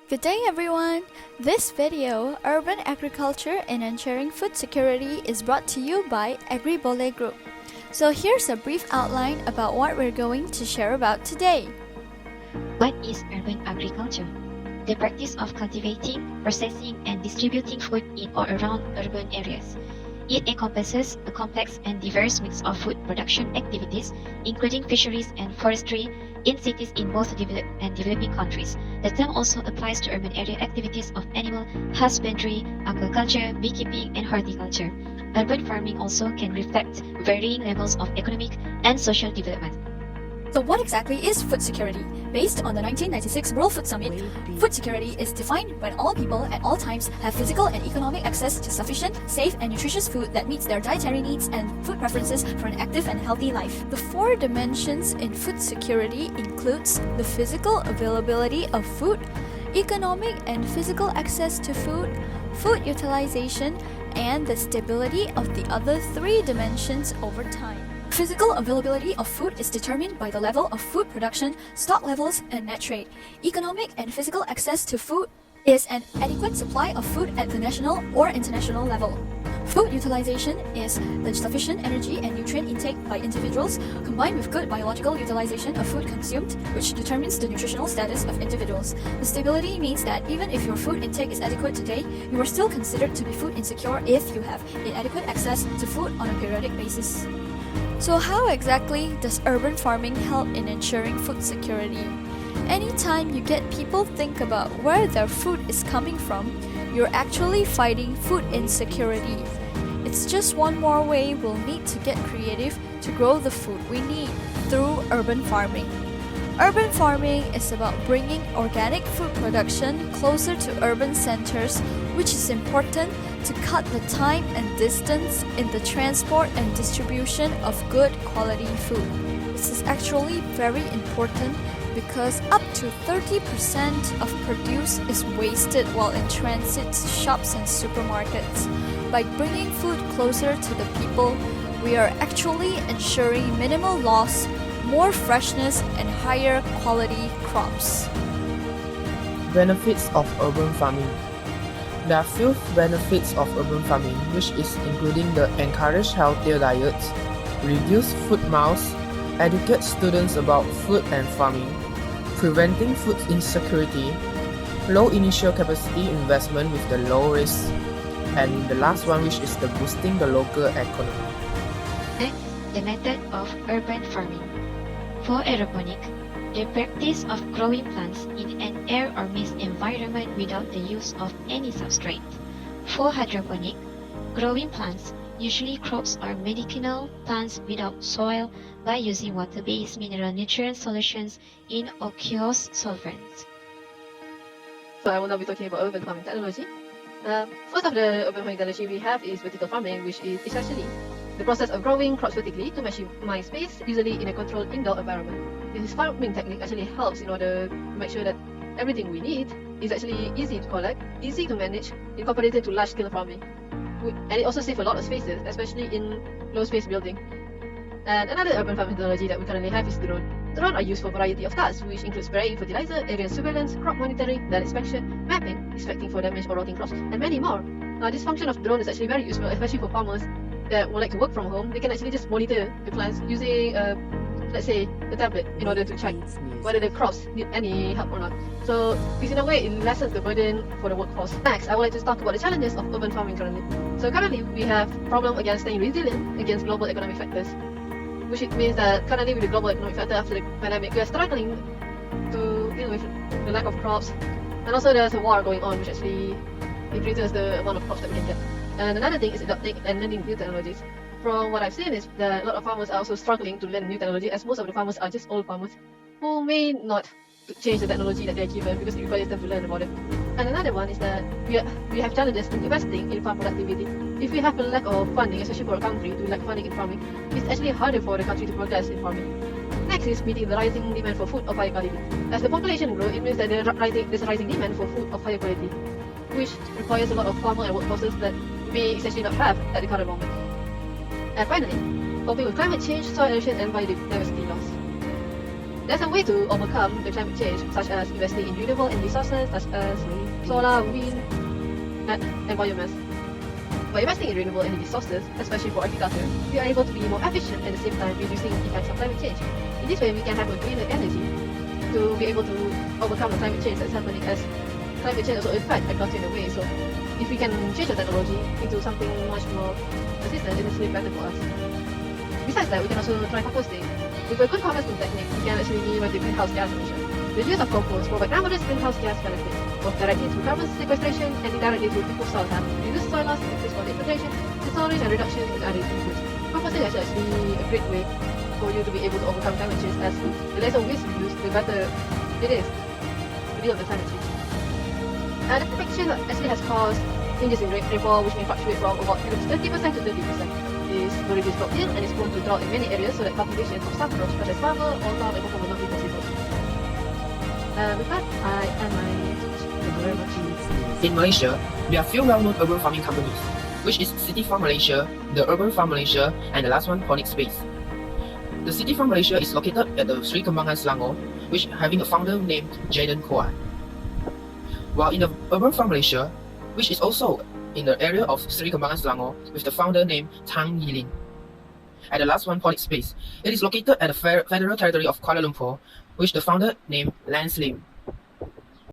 Good day everyone! This video, Urban Agriculture and Ensuring Food Security, is brought to you by AgriBole Group. So here's a brief outline about what we're going to share about today. What is urban agriculture? The practice of cultivating, processing, and distributing food in or around urban areas. It encompasses a complex and diverse mix of food production activities, including fisheries and forestry, in cities in both developed and developing countries. The term also applies to urban area activities of animal husbandry, aquaculture, beekeeping, and horticulture. Urban farming also can reflect varying levels of economic and social development. So what exactly is food security? Based on the 1996 World Food Summit, food security is defined when all people at all times have physical and economic access to sufficient, safe and nutritious food that meets their dietary needs and food preferences for an active and healthy life. The four dimensions in food security includes the physical availability of food, economic and physical access to food, food utilization, and the stability of the other three dimensions over time. Physical availability of food is determined by the level of food production, stock levels, and net trade. Economic and physical access to food is an adequate supply of food at the national or international level. Food utilization is the sufficient energy and nutrient intake by individuals combined with good biological utilization of food consumed, which determines the nutritional status of individuals. The stability means that even if your food intake is adequate today, you are still considered to be food insecure if you have inadequate access to food on a periodic basis. So how exactly does urban farming help in ensuring food security? Anytime you get people think about where their food is coming from, you're actually fighting food insecurity. It's just one more way we'll need to get creative to grow the food we need through urban farming. Urban farming is about bringing organic food production closer to urban centers, which is important to cut the time and distance in the transport and distribution of good quality food. This is actually very important because up to 30% of produce is wasted while in transit to shops and supermarkets. By bringing food closer to the people, we are actually ensuring minimal loss, more freshness, and higher quality crops. Benefits of urban farming. There are few benefits of urban farming, which is including the encourage healthier diets, reduce food miles, educate students about food and farming, preventing food insecurity, low initial capacity investment with the low risk, and the last one, which is the boosting the local economy. Next, the method of urban farming. For aeroponic, the practice of growing plants in an air or mist environment without the use of any substrate. For hydroponic, growing plants, usually crops or medicinal plants without soil, by using water-based mineral nutrient solutions in aqueous solvents. So I will now be talking about urban farming technology. First of the urban farming technology we have is vertical farming, which is essentially the process of growing crops vertically to maximize space, usually in a controlled indoor environment. This farming technique actually helps in order to make sure that everything we need is actually easy to collect, easy to manage, incorporated to large-scale farming. And it also saves a lot of spaces, especially in low-space building. And another urban farming technology that we currently have is drone. Drones are used for a variety of tasks, which include spraying fertilizer, area surveillance, crop monitoring, land inspection, mapping, inspecting for damage or rotting crops, and many more. This function of drone is actually very useful, especially for farmers that would like to work from home. They can actually just monitor the plants using, let's say, a tablet in order to check whether the crops need any help or not. So this, in a way, it lessens the burden for the workforce. Next, I would like to talk about the challenges of urban farming currently. So currently, we have problem against staying resilient against global economic factors, which it means that currently with the global economic factor after the pandemic, we are struggling to deal with the lack of crops. And also there's a war going on, which actually increases the amount of crops that we can get. And another thing is adopting and learning new technologies. From what I've seen is that a lot of farmers are also struggling to learn new technology, as most of the farmers are just old farmers who may not change the technology that they're given because it requires them to learn about it. And another one is that we have challenges in investing in farm productivity. If we have a lack of funding, especially for a country to lack funding in farming, it's actually harder for the country to progress in farming. Next is meeting the rising demand for food of high quality. As the population grows, it means that there's a rising demand for food of higher quality, which requires a lot of farmer and workforces that we essentially not have at the current moment. And finally, coping with climate change, soil erosion, and biodiversity loss. There's a way to overcome the climate change, such as investing in renewable energy sources such as solar, wind, and biomass. By investing in renewable energy sources, especially for agriculture, we are able to be more efficient at the same time reducing the effects of climate change. In this way, we can have a greener energy to be able to overcome the climate change that's happening, as climate change also affects agriculture in a way. So if we can change the technology into something much more consistent, it's actually better for us. Besides that, we can also try composting. With a good harvesting technique, we can actually minimize the greenhouse gas emission. The use of compost provides numerous greenhouse gas benefits, both directly through carbon sequestration and indirectly through improve soil health, reduce soil loss, increase water infiltration, and storage and reduction in other inputs. Composting is actually a great way for you to be able to overcome climate change, as the less waste you use, the better it is to deal with climate change. The climate change actually has caused changes in rainfall, which may fluctuate from about 30% to 30%. Is to reduce crop yield and is prone to drought in many areas, so that cultivation of some crops such as flower or lawn and cocoa will not be possible. With that, I end my speech. Thank you very much. In Malaysia, there are few well-known urban farming companies, which is City Farm Malaysia, the Urban Farm Malaysia, and the last one, Ponic Space. The City Farm Malaysia is located at the Sri Kembangan, Selangor, which having a founder named Jaden Koa. While in the Urban Farm Malaysia, which is also in the area of Sri Kembangan, Selangor, with the founder named Tang Yilin. At the last one, Ponic Space, it is located at the Federal Territory of Kuala Lumpur, which the founder named Lance Lim.